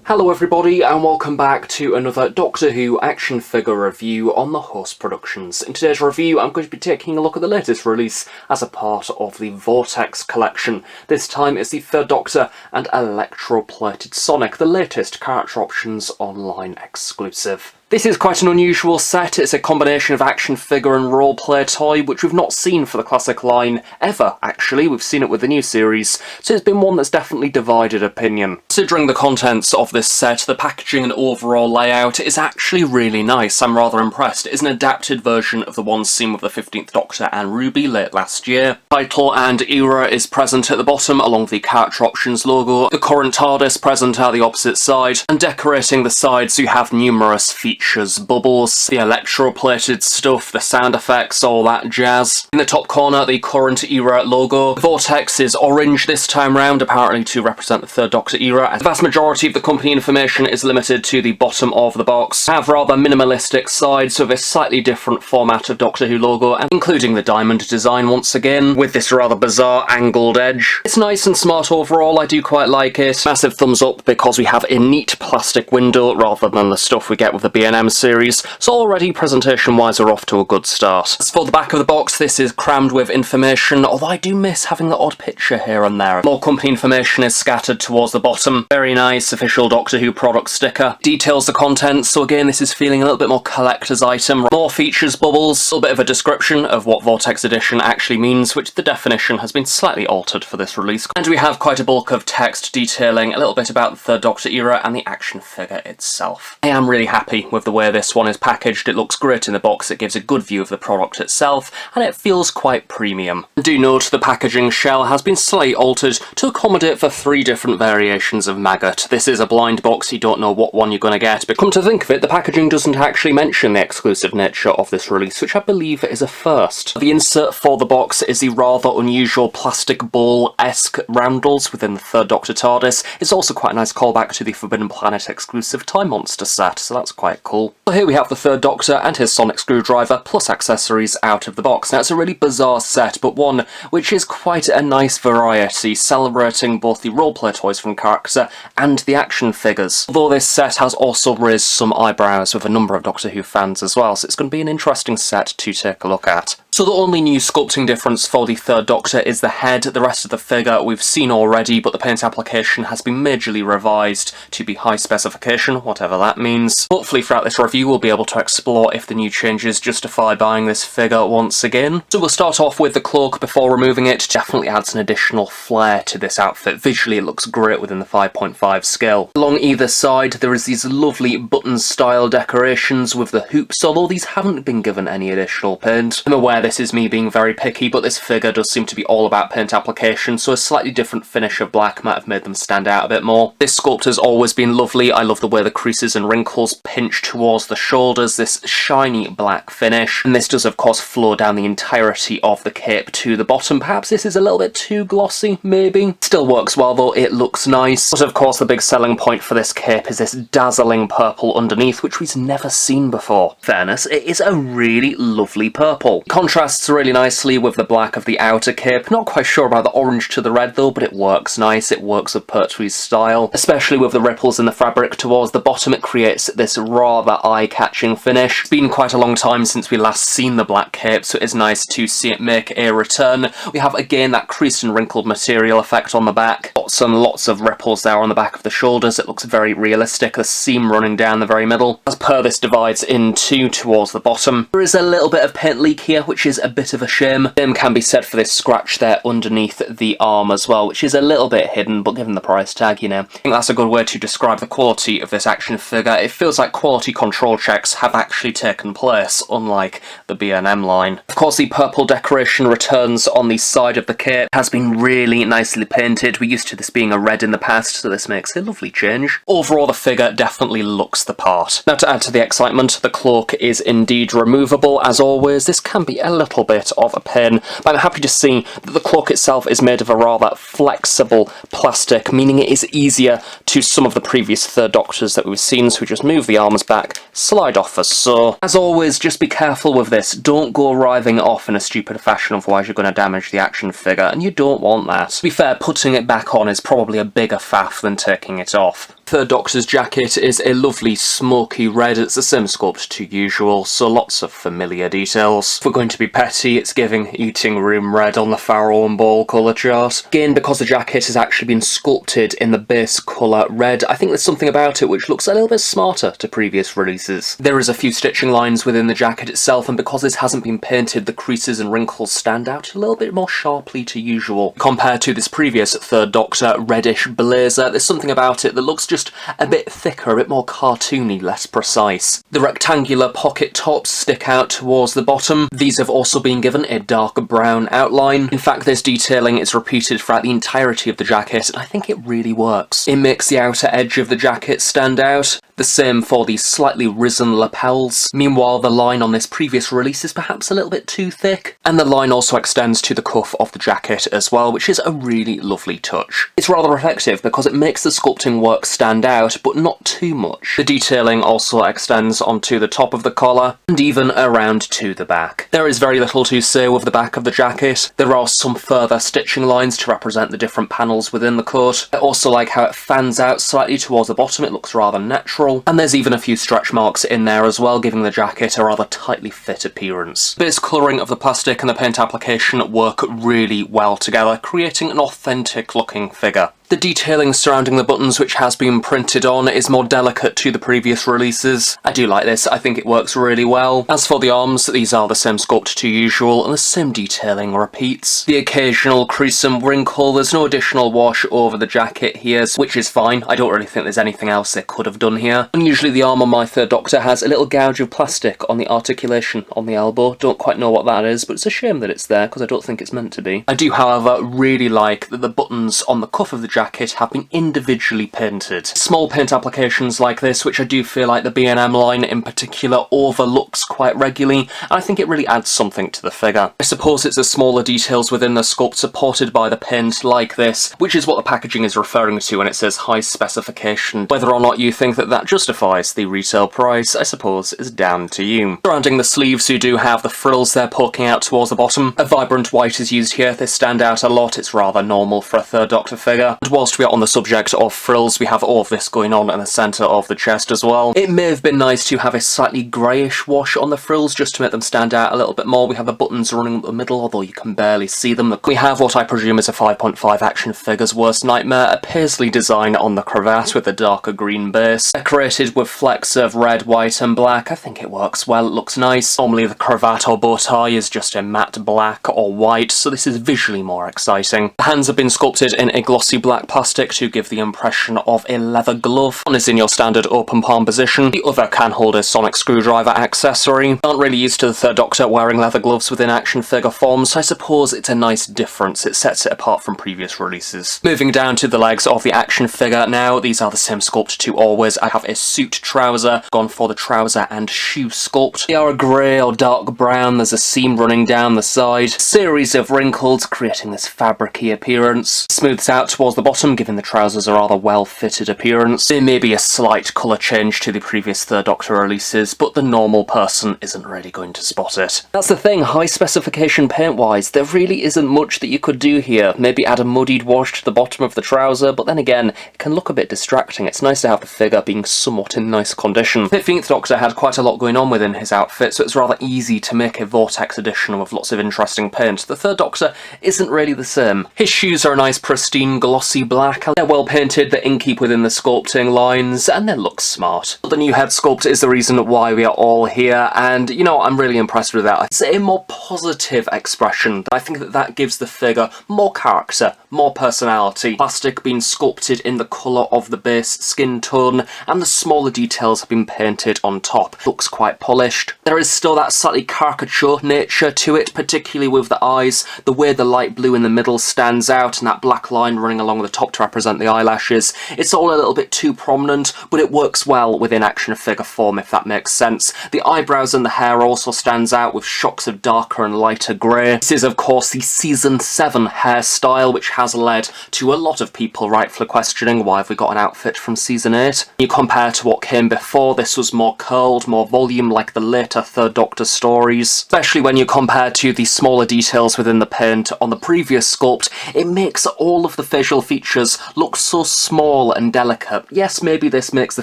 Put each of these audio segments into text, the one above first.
Hello everybody and welcome back to another Doctor Who action figure review on the Host Productions. In today's review I'm going to be taking a look at the latest release as a part of the Vortex collection. This time it's the Third Doctor and electro-plated Sonic, the latest character options online exclusive. This is quite an unusual set. It's a combination of action figure and roleplay toy, which we've not seen for the classic line ever, actually. We've seen it with the new series, so it's been one that's definitely divided opinion. Considering the contents of this set, the packaging and overall layout is actually really nice. I'm rather impressed. It is an adapted version of the one seen with the 15th Doctor and Ruby late last year. Title and era is present at the bottom, along with the character options logo. The current TARDIS present at the opposite side, and decorating the sides you have numerous features, bubbles, the electro-plated stuff, the sound effects, all that jazz. In the top corner, the current era logo. Vortex is orange this time round, apparently to represent the Third Doctor era. The vast majority of the company information is limited to the bottom of the box. Have rather minimalistic sides with a slightly different format of Doctor Who logo, and including the diamond design once again, with this rather bizarre angled edge. It's nice and smart overall, I do quite like it. Massive thumbs up because we have a neat plastic window rather than the stuff we get with the B&M series, so already presentation-wise we're off to a good start. As for the back of the box, this is crammed with information, although I do miss having the odd picture here and there. More company information is scattered towards the bottom. Very nice official Doctor Who product sticker. Details the contents, so again this is feeling a little bit more collector's item. More features, bubbles, a little bit of a description of what Vortex Edition actually means, which the definition has been slightly altered for this release. And we have quite a bulk of text detailing a little bit about the Third Doctor era and the action figure itself. I am really happy with the way this one is packaged. It looks great in the box, it gives a good view of the product itself, and it feels quite premium. Do note the packaging shell has been slightly altered to accommodate for 3 different variations of maggot. This is a blind box, you don't know what one you're going to get, but come to think of it, the packaging doesn't actually mention the exclusive nature of this release, which I believe is a first. The insert for the box is the rather unusual plastic ball-esque roundels within the Third Doctor TARDIS. It's also quite a nice callback to the Forbidden Planet exclusive Time Monster set, so that's quite cool. So here we have the Third Doctor and his sonic screwdriver plus accessories out of the box. Now it's a really bizarre set, but one which is quite a nice variety, celebrating both the roleplay toys from character and the action figures. Although this set has also raised some eyebrows with a number of Doctor Who fans as well, so it's going to be an interesting set to take a look at. So the only new sculpting difference for the Third Doctor is the head. The rest of the figure we've seen already, but the paint application has been majorly revised to be high specification, whatever that means. Hopefully throughout this review we'll be able to explore if the new changes justify buying this figure once again. So we'll start off with the cloak before removing it. Definitely adds an additional flair to this outfit. Visually it looks great within the 5.5 scale. Along either side there is these lovely button style decorations with the hoops, although these haven't been given any additional paint. I'm aware this is me being very picky, but this figure does seem to be all about paint application, so a slightly different finish of black might have made them stand out a bit more. This sculpt has always been lovely. I love the way the creases and wrinkles pinch towards the shoulders, this shiny black finish, and this does of course flow down the entirety of the cape to the bottom. Perhaps this is a little bit too glossy, maybe. Still works well though, it looks nice. But of course the big selling point for this cape is this dazzling purple underneath, which we've never seen before. Fairness, it is a really lovely purple. Contrasts really nicely with the black of the outer cape. Not quite sure about the orange to the red though, but it works nice. It works with Pertwee's style, especially with the ripples in the fabric towards the bottom. It creates this rather eye-catching finish. It's been quite a long time since we last seen the black cape, so it is nice to see it make a return. We have again that creased and wrinkled material effect on the back. Lots of ripples there on the back of the shoulders. It looks very realistic, the seam running down the very middle. As per, this divides in two towards the bottom. There is a little bit of paint leak here, which is a bit of a shame. Same can be said for this scratch there underneath the arm as well, which is a little bit hidden, but given the price tag, you know. I think that's a good way to describe the quality of this action figure. It feels like quality control checks have actually taken place, unlike the B&M line. Of course, the purple decoration returns on the side of the cape. It has been really nicely painted. We're used to this being a red in the past, so this makes a lovely change. Overall, the figure definitely looks the part. Now, to add to the excitement, the cloak is indeed removable. As always, this can be a little bit of a pain, but I'm happy to see that the cloak itself is made of a rather flexible plastic, meaning it is easier to some of the previous Third Doctors that we've seen, so we just move the arms back, slide off as so. As always, just be careful with this. Don't go writhing it off in a stupid fashion, otherwise you're going to damage the action figure, and you don't want that. To be fair, putting it back on is probably a bigger faff than taking it off. Third Doctor's jacket is a lovely smoky red. It's the same sculpt to usual, so lots of familiar details. If we're going to be petty, it's giving eating room red on the Farrow and Ball colour chart. Again, because the jacket has actually been sculpted in the base colour red, I think there's something about it which looks a little bit smarter to previous releases. There is a few stitching lines within the jacket itself, and because this hasn't been painted, the creases and wrinkles stand out a little bit more sharply to usual. Compared to this previous Third Doctor reddish blazer, there's something about it that looks just a bit thicker, a bit more cartoony, less precise. The rectangular pocket tops stick out towards the bottom. These have also been given a dark brown outline. In fact, this detailing is repeated throughout the entirety of the jacket, and I think it really works. It makes the outer edge of the jacket stand out. The same for the slightly risen lapels. Meanwhile, the line on this previous release is perhaps a little bit too thick, and the line also extends to the cuff of the jacket as well, which is a really lovely touch. It's rather effective because it makes the sculpting work stand out, but not too much. The detailing also extends onto the top of the collar, and even around to the back. There is very little to say with the back of the jacket. There are some further stitching lines to represent the different panels within the coat. I also like how it fans out slightly towards the bottom. It looks rather natural. And there's even a few stretch marks in there as well, giving the jacket a rather tightly fit appearance. The base colouring of the plastic and the paint application work really well together, creating an authentic looking figure. The detailing surrounding the buttons, which has been printed on, is more delicate to the previous releases. I do like this, I think it works really well. As for the arms, these are the same sculpt to usual, and the same detailing repeats. The occasional crease and wrinkle, there's no additional wash over the jacket here, which is fine. I don't really think there's anything else they could have done here. Unusually, the arm on my Third Doctor has a little gouge of plastic on the articulation on the elbow. Don't quite know what that is, but it's a shame that it's there, because I don't think it's meant to be. I do, however, really like that the buttons on the cuff of the jacket have been individually painted. Small paint applications like this, which I do feel like the B&M line in particular overlooks quite regularly, and I think it really adds something to the figure. I suppose it's the smaller details within the sculpt supported by the paint like this, which is what the packaging is referring to when it says high specification. Whether or not you think that that justifies the retail price, I suppose, is down to you. Surrounding the sleeves, you do have the frills there poking out towards the bottom. A vibrant white is used here. They stand out a lot. It's rather normal for a Third Doctor figure. And whilst we are on the subject of frills, we have all of this going on in the centre of the chest as well. It may have been nice to have a slightly greyish wash on the frills just to make them stand out a little bit more. We have the buttons running up the middle, although you can barely see them. We have what I presume is a 5.5 action figure's worst nightmare, a paisley design on the cravat with a darker green base, decorated with flecks of red, white and black. I think it works well, it looks nice. Normally the cravat or bow tie is just a matte black or white, so this is visually more exciting. The hands have been sculpted in a glossy black plastic to give the impression of a leather glove. One is in your standard open palm position, the other can hold a sonic screwdriver accessory. Aren't really used to the Third Doctor wearing leather gloves within action figure form, so I suppose it's a nice difference. It sets it apart from previous releases. Moving down to the legs of the action figure now, these are the same sculpt to always. I have a suit trouser, gone for the trouser and shoe sculpt. They are a grey or dark brown, there's a seam running down the side, series of wrinkles creating this fabricy appearance. Smooths out towards the bottom, giving the trousers a rather well-fitted appearance. There may be a slight colour change to the previous Third Doctor releases, but the normal person isn't really going to spot it. That's the thing, high specification paint-wise, there really isn't much that you could do here. Maybe add a muddied wash to the bottom of the trouser, but then again, it can look a bit distracting. It's nice to have the figure being somewhat in nice condition. The 15th Doctor had quite a lot going on within his outfit, so it's rather easy to make a Vortex edition with lots of interesting paint. The Third Doctor isn't really the same. His shoes are a nice pristine glossy black. They're well painted, they're in keep within the sculpting lines, and they look smart. The new head sculpt is the reason why we are all here, and you know, I'm really impressed with that. It's a more positive expression. I think that gives the figure more character, more personality. Plastic being sculpted in the colour of the base skin tone, and the smaller details have been painted on top. Looks quite polished. There is still that slightly caricature nature to it, particularly with the eyes. The way the light blue in the middle stands out, and that black line running along the top to represent the eyelashes. It's all a little bit too prominent, but it works well within action figure form, if that makes sense. The eyebrows and the hair also stands out with shocks of darker and lighter grey. This is of course the season 7 hairstyle, which has led to a lot of people rightfully questioning why have we got an outfit from season 8. You compare to what came before, this was more curled, more volume like the later Third Doctor stories. Especially when you compare to the smaller details within the paint on the previous sculpt, it makes all of the facial features features look so small and delicate. Yes, maybe this makes the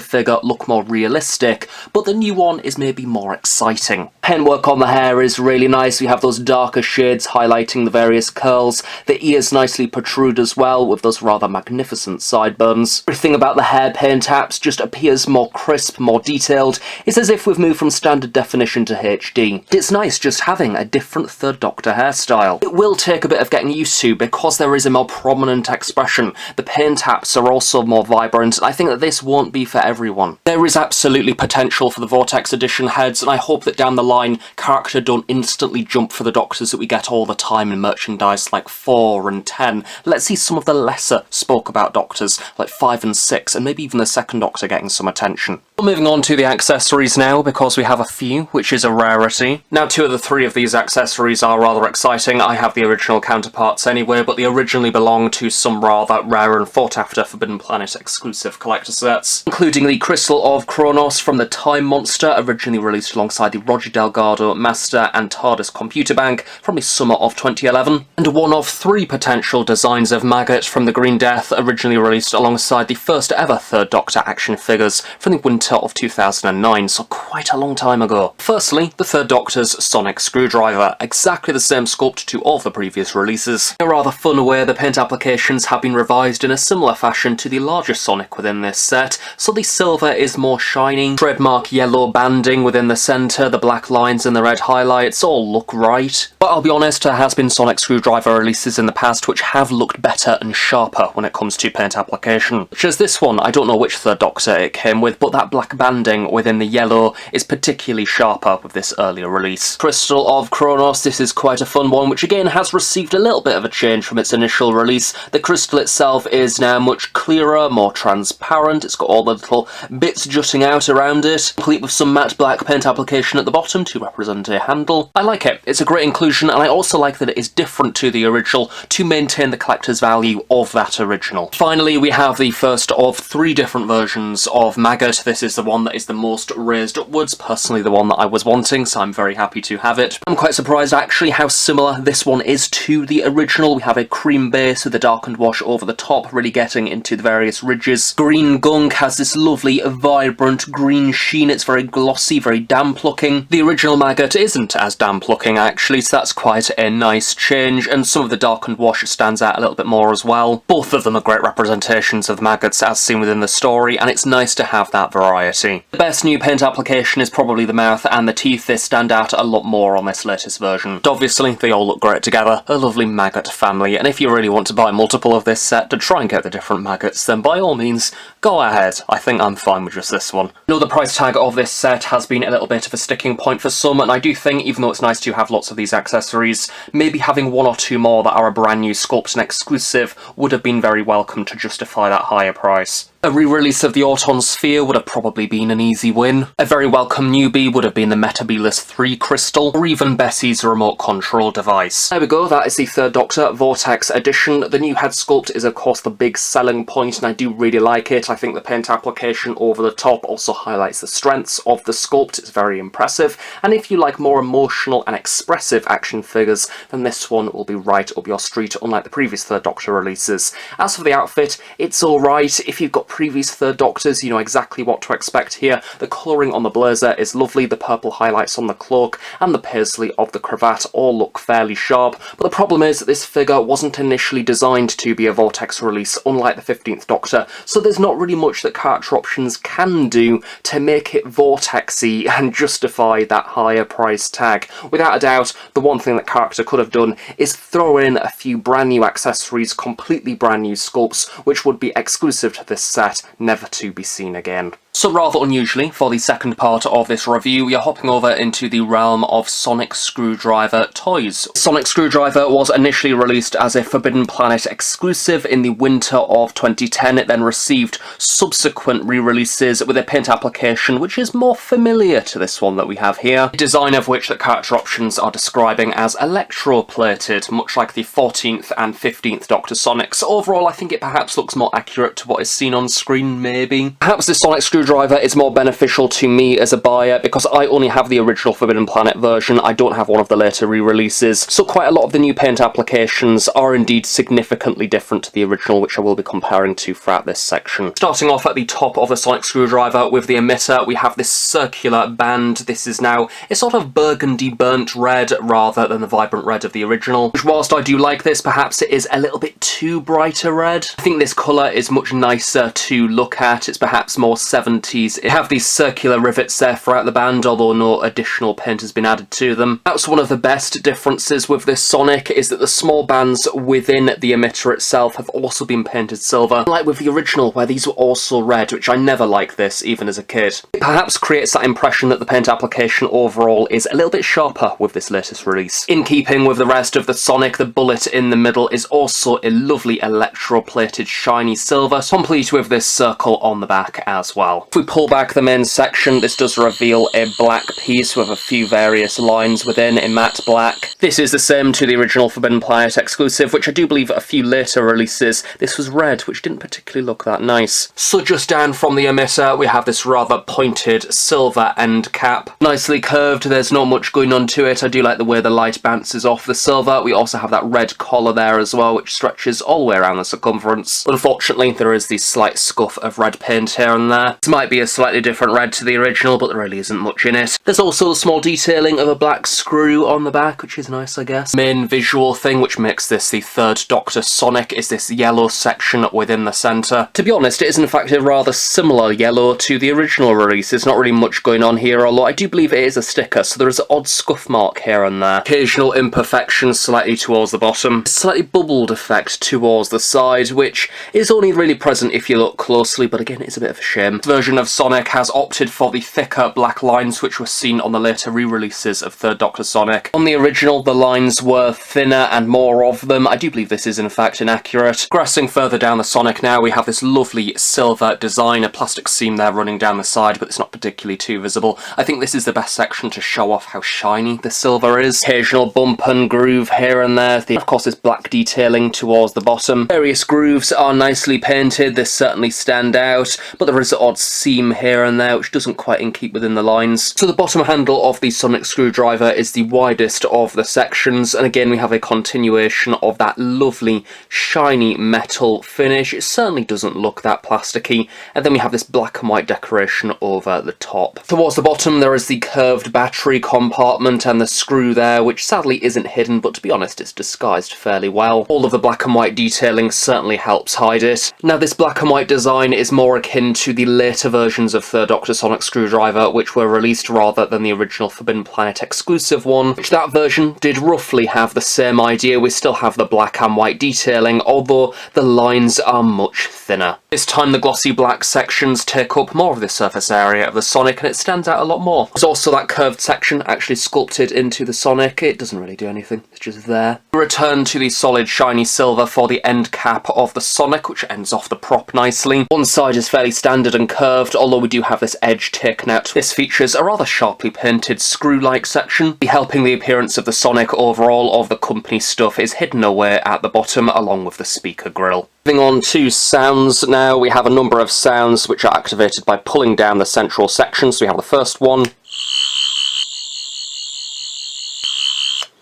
figure look more realistic, but the new one is maybe more exciting. Paintwork on the hair is really nice. We have those darker shades highlighting the various curls. The ears nicely protrude as well, with those rather magnificent sideburns. Everything about the hair paint apps just appears more crisp, more detailed. It's as if we've moved from standard definition to HD. It's nice just having a different Third Doctor hairstyle. It will take a bit of getting used to because there is a more prominent expression. The paint apps are also more vibrant, and I think that this won't be for everyone. There is absolutely potential for the Vortex edition heads, and I hope that down the line, character don't instantly jump for the Doctors that we get all the time in merchandise like 4 and 10. Let's see some of the lesser spoke about Doctors like 5 and 6, and maybe even the second Doctor getting some attention. But moving on to the accessories now, because we have a few, which is a rarity. Now, 2 of the 3 of these accessories are rather exciting. I have the original counterparts anyway, but they originally belong to some rather rare and fought after Forbidden Planet exclusive collector sets, including the Crystal of Kronos from the Time Monster, originally released alongside the Roger Delgado Master and TARDIS Computer Bank from the summer of 2011, and one of 3 potential designs of Maggot from the Green Death, originally released alongside the first ever Third Doctor action figures from the winter of 2009, so quite a long time ago. Firstly, the Third Doctor's sonic screwdriver, exactly the same sculpt to all the previous releases. In a rather fun way, the paint applications have been revised in a similar fashion to the larger Sonic within this set, so the silver is more shiny, trademark yellow banding within the centre, the black lines and the red highlights all look right. But I'll be honest, there has been sonic screwdriver releases in the past which have looked better and sharper when it comes to paint application. Such as this one, I don't know which Third Doctor it came with, but that black banding within the yellow is particularly sharper with this earlier release. Crystal of Kronos, this is quite a fun one, which again has received a little bit of a change from its initial release. The crystal itself is now much clearer, more transparent, it's got all the little bits jutting out around it, complete with some matte black paint application at the bottom to represent a handle. I like it, it's a great inclusion, and I also like that it is different to the original to maintain the collector's value of that original. Finally, we have the first of 3 different versions of Maggot. This is the one that is the most raised upwards, personally the one that I was wanting, so I'm very happy to have it. I'm quite surprised actually how similar this one is to the original. We have a cream base with a darkened wash over the top, really getting into the various ridges. Green gunk has this lovely vibrant green sheen, it's very glossy, very damp looking. The original Maggot isn't as damp looking actually, so that's quite a nice change, and some of the darkened wash stands out a little bit more as well. Both of them are great representations of Maggots as seen within the story, and it's nice to have that variety. The best new paint application is probably the mouth and the teeth. They stand out a lot more on this latest version. But obviously, they all look great together. A lovely Maggot family, and if you really want to buy multiple of this set to try and get the different Maggots, then by all means, go ahead. I think I'm fine with just this one. I know the price tag of this set has been a little bit of a sticking point for some, and I do think, even though it's nice to have lots of these accessories, maybe having 1 or 2 more that are a brand new sculpt and exclusive would have been very welcome to justify that higher price. A re-release of the Auton Sphere would have probably been an easy win. A very welcome newbie would have been the Metabelus 3 Crystal, or even Bessie's remote control device. There we go, that is the Third Doctor Vortex edition. The new head sculpt is of course the big selling point, and I do really like it. I think the paint application over the top also highlights the strengths of the sculpt. It's very impressive, and if you like more emotional and expressive action figures, then this one will be right up your street, unlike the previous Third Doctor releases. As for the outfit, it's alright. If you've got previous Third Doctors, you know exactly what to expect here. The colouring on the blazer is lovely, the purple highlights on the cloak and the paisley of the cravat all look fairly sharp, but the problem is that this figure wasn't initially designed to be a Vortex release, unlike the 15th Doctor, so there's not really much that character options can do to make it Vortex-y and justify that higher price tag. Without a doubt, the one thing that character could have done is throw in a few brand new accessories, completely brand new sculpts, which would be exclusive to this set, never to be seen again. So rather unusually, for the second part of this review, we are hopping over into the realm of Sonic Screwdriver toys. Sonic Screwdriver was initially released as a Forbidden Planet exclusive in the winter of 2010. It then received subsequent re-releases with a paint application which is more familiar to this one that we have here, the design of which the character options are describing as electro-plated, much like the 14th and 15th Doctor Sonics. Overall, I think it perhaps looks more accurate to what is seen on screen, maybe. Perhaps the Sonic Screwdriver screwdriver is more beneficial to me as a buyer because I only have the original Forbidden Planet version. I don't have one of the later re-releases, so quite a lot of the new paint applications are indeed significantly different to the original, which I will be comparing to throughout this section. Starting off at the top of the sonic screwdriver with the emitter, we have this circular band. This is now a sort of burgundy burnt red rather than the vibrant red of the original, which whilst I do like this, perhaps it is a little bit too bright a red. I think this colour is much nicer to look at. It's perhaps more 70s. It have these circular rivets there throughout the band, although no additional paint has been added to them. That's one of the best differences with this Sonic, is that the small bands within the emitter itself have also been painted silver, like with the original where these were also red, which I never liked this, even as a kid. It perhaps creates that impression that the paint application overall is a little bit sharper with this latest release. In keeping with the rest of the Sonic, the bullet in the middle is also a lovely electro-plated shiny silver, complete with this circle on the back as well. If we pull back the main section, this does reveal a black piece with a few various lines within in matte black. This is the same to the original Forbidden Planet exclusive, which I do believe a few later releases this was red, which didn't particularly look that nice. So just down from the emitter, we have this rather pointed silver end cap. Nicely curved, there's not much going on to it. I do like the way the light bounces off the silver. We also have that red collar there as well, which stretches all the way around the circumference. Unfortunately, there is the slight scuff of red paint here and there. This might be a slightly different red to the original, but there really isn't much in it. There's also the small detailing of a black screw on the back, which is nice, I guess. Main visual thing which makes this the third Doctor Sonic is this yellow section within the centre. To be honest, it is in fact a rather similar yellow to the original release. There's not really much going on here, although I do believe it is a sticker, so there is an odd scuff mark here and there. Occasional imperfections slightly towards the bottom. A slightly bubbled effect towards the side, which is only really present if you look closely, but again, it's a bit of a shame. This version of Sonic has opted for the thicker black lines which were seen on the later re-releases of Third Doctor Sonic. On the original, the lines were thinner and more of them. I do believe this is in fact inaccurate. Progressing further down the Sonic now, we have this lovely silver design, a plastic seam there running down the side, but it's not particularly too visible. I think this is the best section to show off how shiny the silver is. Occasional bump and groove here and there. Of course, this black detailing towards the bottom. Various grooves are nicely painted. This certainly stand out, but there is an odd seam here and there which doesn't quite keep within the lines. So the bottom handle of the sonic screwdriver is the widest of the sections, and again we have a continuation of that lovely shiny metal finish. It certainly doesn't look that plasticky, and then we have this black and white decoration over the top. Towards the bottom there is the curved battery compartment and the screw there, which sadly isn't hidden, but to be honest it's disguised fairly well. All of the black and white detailing certainly helps hide it. Now this black and white design is more akin to the later versions of Third Doctor Sonic Screwdriver, which were released rather than the original Forbidden Planet exclusive one, which that version did roughly have the same idea. We still have the black and white detailing, although the lines are much thinner. This time the glossy black sections take up more of the surface area of the Sonic, and it stands out a lot more. There's also that curved section actually sculpted into the Sonic. It doesn't really do anything, it's just there. We return to the solid shiny silver for the end cap of the Sonic, which ends off the prop nicely. One side is fairly standard and curved, although we do have this edge taken out. This features a rather sharply painted screw-like section. Helping the appearance of the Sonic overall, all of the company stuff is hidden away at the bottom along with the speaker grille. Moving on to sounds now, we have a number of sounds which are activated by pulling down the central section. So we have the first one.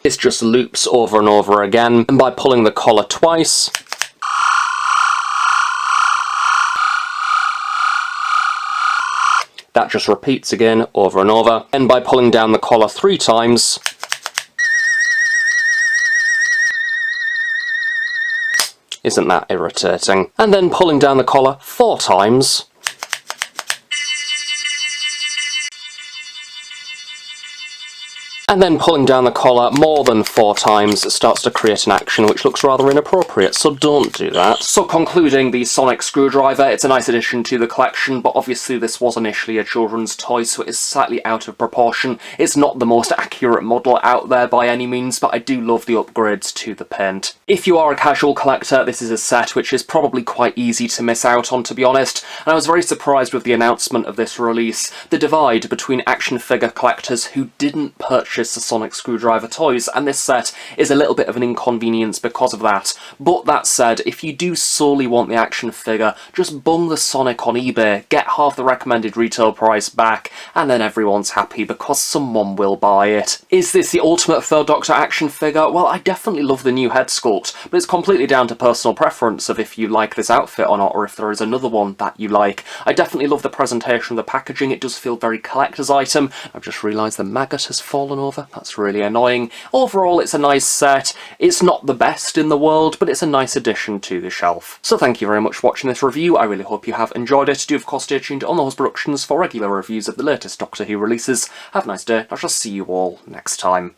This just loops over and over again, and by pulling the collar twice, that just repeats again over and over. And by pulling down the collar 3 times, isn't that irritating? And then pulling down the collar 4 times, and then pulling down the collar more than 4 times starts to create an action which looks rather inappropriate, so don't do that. So concluding the Sonic Screwdriver, it's a nice addition to the collection, but obviously this was initially a children's toy, so it is slightly out of proportion. It's not the most accurate model out there by any means, but I do love the upgrades to the paint. If you are a casual collector, this is a set which is probably quite easy to miss out on, to be honest, and I was very surprised with the announcement of this release. The divide between action figure collectors who didn't purchase purchase the sonic screwdriver toys, and this set is a little bit of an inconvenience because of that. But that said, if you do solely want the action figure, just bung the Sonic on eBay, get half the recommended retail price back, and then everyone's happy because someone will buy it. Is this the ultimate Third Doctor action figure? Well, I definitely love the new head sculpt, but it's completely down to personal preference of if you like this outfit or not, or if there is another one that you like. I definitely love the presentation of the packaging. It does feel very collector's item. I've just realised the maggot has fallen over. That's really annoying. Overall, it's a nice set. It's not the best in the world, but it's a nice addition to the shelf. So thank you very much for watching this review. I really hope you have enjoyed it. Do of course stay tuned on the Host Productions for regular reviews of the latest Doctor Who releases. Have a nice day. I shall see you all next time.